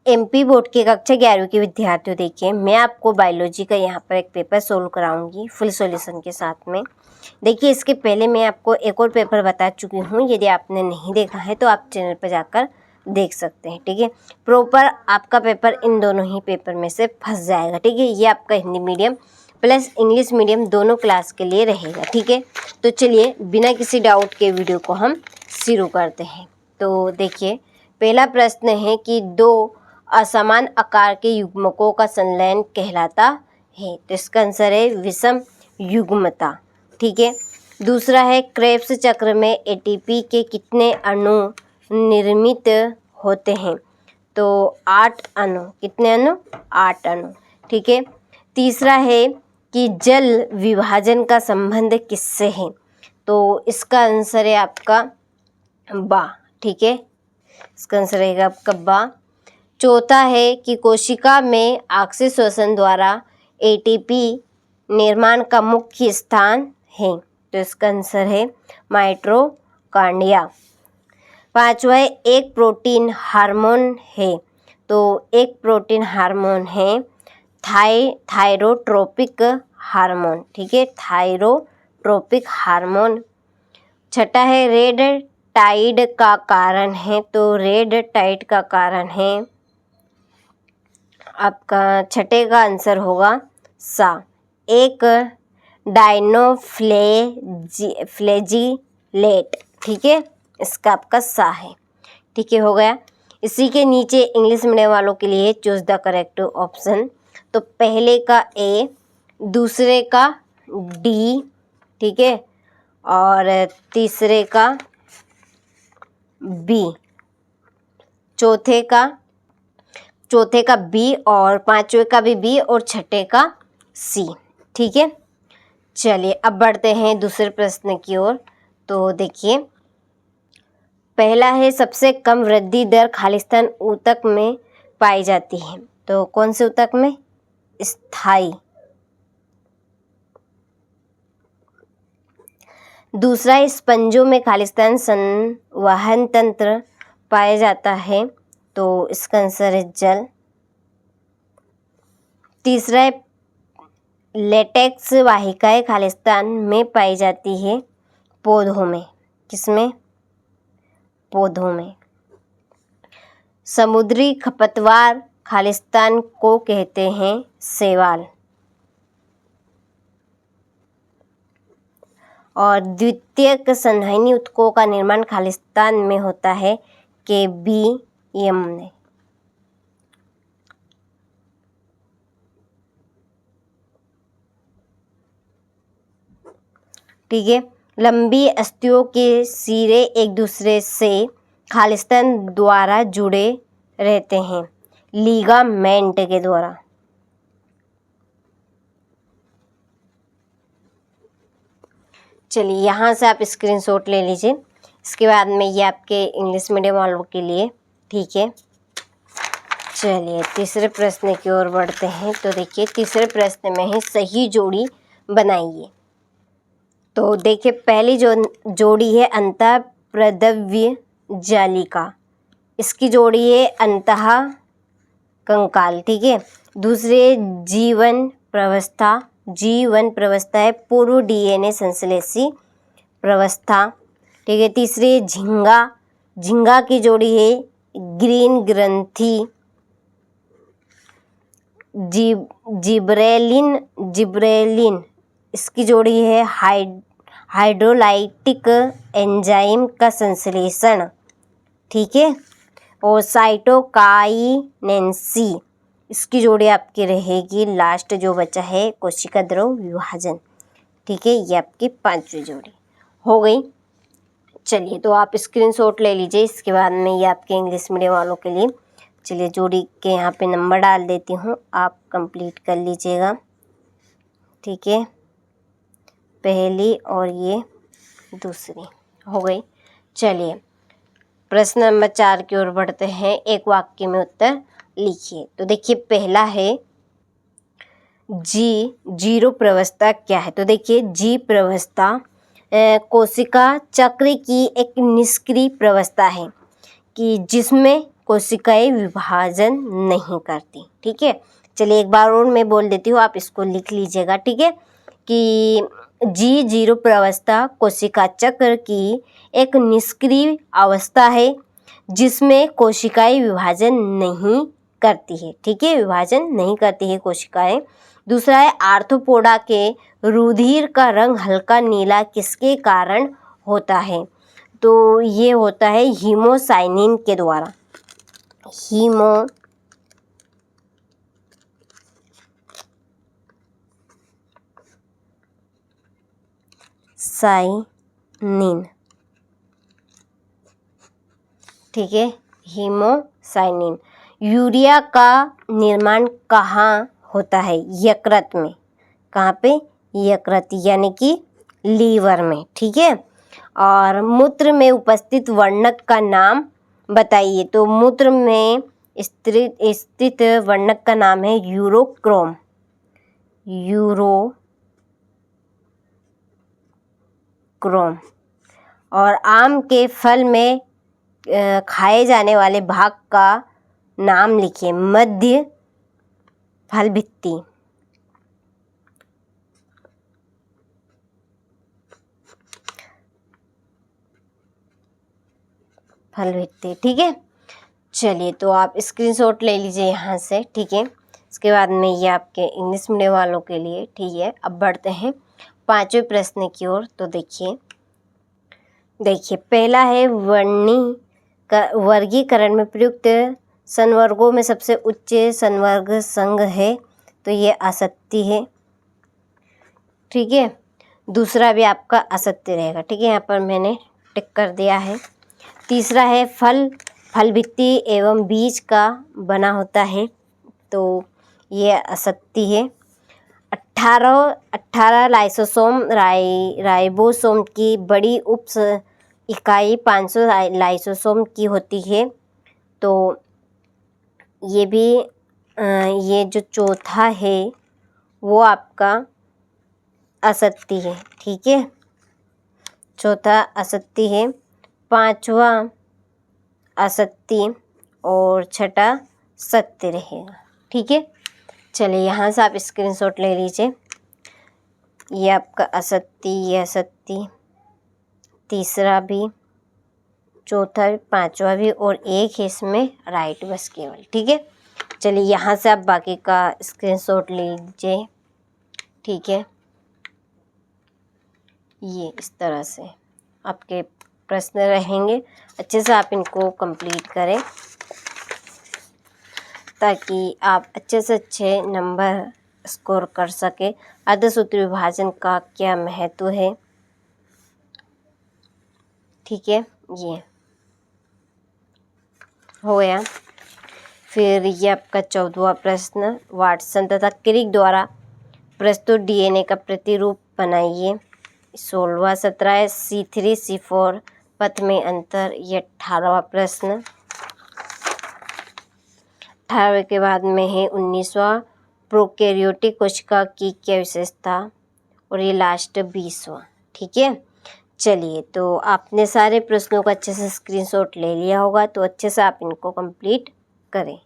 MP board के कक्षा 11वीं के विद्यार्थियों, देखिए मैं आपको बायोलॉजी का यहाँ पर एक पेपर सोल्व कराऊंगी फुल सॉल्यूशन के साथ में। देखिए इसके पहले मैं आपको एक और पेपर बता चुकी हूँ, यदि आपने नहीं देखा है तो आप चैनल पर जाकर देख सकते हैं। ठीक है, प्रॉपर आपका पेपर इन दोनों ही पेपर में से फंस जाएगा। ठीक है, ये आपका Hindi medium plus English medium दोनों क्लास के लिए रहेगा। ठीक है, तो चलिए बिना किसी डाउट के वीडियो को हम शुरू करते हैं। तो देखिए पहला प्रश्न है कि दो असमान आकार के युग्मकों का संलयन कहलाता है, तो इसका आंसर है विषम युग्मता। ठीक है, दूसरा है क्रेब्स चक्र में एटीपी के कितने अणु निर्मित होते हैं, तो 8 अणु। कितने अणु? 8 अणु। ठीक है, तीसरा है कि जल विभाजन का संबंध किससे है, तो इसका आंसर है आपका बा। ठीक है, इसका आंसर रहेगा आपका बा। चौथा है कि कोशिका में ऑक्सीय श्वसन द्वारा एटीपी निर्माण का मुख्य स्थान है, तो इसका आंसर है माइटोकॉन्ड्रिया। पांचवा है एक प्रोटीन हार्मोन है, तो एक प्रोटीन हार्मोन है थायरोट्रोपिक हार्मोन। ठीक है, थायरोट्रोपिक हार्मोन। छठा है रेड टाइड का कारण है, तो रेड टाइड का कारण है आपका छठे का आंसर होगा सा, एक डाइनोफ्लेजिलेट। ठीक है, इसका आपका सा है। ठीक है, हो गया। इसी के नीचे इंग्लिश मीडियम वालों के लिए चूज द करेक्ट ऑप्शन, तो पहले का ए, दूसरे का डी, ठीक है, और तीसरे का बी, चौथे का बी, और पांचवे का भी बी, और छठे का सी। ठीक है, चलिए अब बढ़ते हैं दूसरे प्रश्न की ओर। तो देखिए पहला है सबसे कम वृद्धि दर खालिस्तान ऊतक में पाई जाती है, तो कौन से ऊतक में? स्थायी। दूसरा स्पंजों में खालिस्तान संवहन तंत्र पाया जाता है, तो इसका आंसर है जल। तीसरा है लेटेक्स वाहिकाएं खालिस्तान में पाई जाती है पौधों में। किसमें? पौधों में। समुद्री खरपतवार खालिस्तान को कहते हैं शैवाल। और द्वितीयक संवहनी ऊतकों का निर्माण खालिस्तान में होता है कैम्बियम में। ठीक है, लंबी अस्थियों के सिरे एक दूसरे से खालिस्तान द्वारा जुड़े रहते हैं लिगामेंट के द्वारा। चलिए यहाँ से आप स्क्रीनशॉट ले लीजिए। इसके बाद में ये आपके इंग्लिश मीडियम वालों के लिए। ठीक है, चलिए तीसरे प्रश्न की ओर बढ़ते हैं। तो देखिए तीसरे प्रश्न में है सही जोड़ी बनाइए। तो देखिए पहली जो जोड़ी है अंतः प्रदव्य जालिका, इसकी जोड़ी है अंतः कंकाल। ठीक है, दूसरे जीवन प्रवस्था है पूर्व डीएनए संश्लेषी प्रवस्था। ठीक है, तीसरी झिंगा की जोड़ी है ग्रीन ग्रंथि जिब्रेलिन, इसकी जोड़ी है हाइड्रोलाइटिक एंजाइम का संश्लेषण। ठीक है, और साइटोकाइनेंसी, इसकी जोड़ी आपकी रहेगी लास्ट जो बचा है कोशिका द्रव विभाजन। ठीक है, ये आपकी पांचवी जोड़ी हो गई। चलिए तो आप स्क्रीनशॉट ले लीजिए। इसके बाद में ये आपके इंग्लिश मीडियम वालों के लिए। चलिए जोड़ी के यहाँ पे नंबर डाल देती हूँ, आप कंप्लीट कर लीजिएगा। ठीक है, पहली और ये दूसरी हो गई। चलिए प्रश्न नंबर 4 की ओर बढ़ते हैं। एक वाक्य में उत्तर लिखिए। तो देखिए पहला है जीरो प्रवस्था क्या है। तो देखिए जी प्रवस्था कोशिका चक्र की एक निष्क्रिय प्रवस्था है कि जिसमें कोशिकाएं विभाजन नहीं करती। ठीक है, चलिए एक बार और मैं बोल देती हूँ, आप इसको लिख लीजिएगा। ठीक है, कि G0 प्रावस्था कोशिका चक्र की एक निष्क्रिय अवस्था है जिसमें कोशिकाएं विभाजन नहीं करती है। ठीक है, विभाजन नहीं करती है कोशिकाएं। दूसरा है आर्थ्रोपोडा के रुधिर का रंग हल्का नीला किसके कारण होता है? तो ये होता है हीमोसाइनिन के द्वारा। हीमोसाइनिन, ठीक है, हीमोसाइनिन। यूरिया का निर्माण कहाँ होता है? यकृत में। कहाँ पे? यकृत, यानी कि लीवर में। ठीक है, और मूत्र में उपस्थित वर्णक का नाम बताइए। तो मूत्र में स्थित वर्णक का नाम है यूरोक्रोम। और आम के फल में खाए जाने वाले भाग का नाम लिखिए। मध्य फल भित्ति। ठीक है, चलिए तो आप स्क्रीनशॉट ले लीजिए यहाँ से। ठीक है, इसके बाद में ये आपके इंग्लिश मीडियम वालों के लिए। ठीक है, अब बढ़ते हैं 5वें प्रश्न की ओर। तो देखिए पहला है वर्गीकरण में प्रयुक्त संवर्गों में सबसे उच्च संवर्ग संघ है, तो ये असत्य है। ठीक है, दूसरा भी आपका असत्य रहेगा। ठीक है, यहाँ पर मैंने टिक कर दिया है। तीसरा है फल भित्ति एवं बीज का बना होता है, तो ये असत्य है। 18 लाइसोसोम राइबोसोम की बड़ी उप इकाई 500 लाइसोसोम की होती है, तो ये भी ये जो चौथा है वो आपका असत्य है। ठीक है, चौथा असत्य है, 5वां असत्य और छठा सत्य रहेगा। ठीक है, चलिए यहाँ से आप स्क्रीनशॉट ले लीजिए। ये आपका असत्य, ये असत्य, तीसरा भी, चौथा भी, 5वां भी, और एक है इसमें राइट बस केवल। ठीक है, चलिए यहाँ से आप बाकी का स्क्रीनशॉट ले लीजिए। ठीक है, ये इस तरह से आपके प्रश्न रहेंगे, अच्छे से आप इनको कंप्लीट करें ताकि आप अच्छे से अच्छे नंबर स्कोर कर सके। अर्धसूत्र विभाजन का क्या महत्व है? ठीक है, ये हो गया। फिर ये आपका 14वां प्रश्न, वाटसन तथा क्रिक द्वारा प्रस्तुत डीएनए का प्रतिरूप बनाइए। 16वां 17 है C3 C4 पथ में अंतर। ये 18वां प्रश्न। 18वें के बाद में है 19वां, प्रोकैरियोटिक कोशिका की क्या विशेषता, और ये लास्ट 20वां। ठीक है, चलिए तो आपने सारे प्रश्नों का अच्छे से स्क्रीनशॉट ले लिया होगा, तो अच्छे से आप इनको कंप्लीट करें।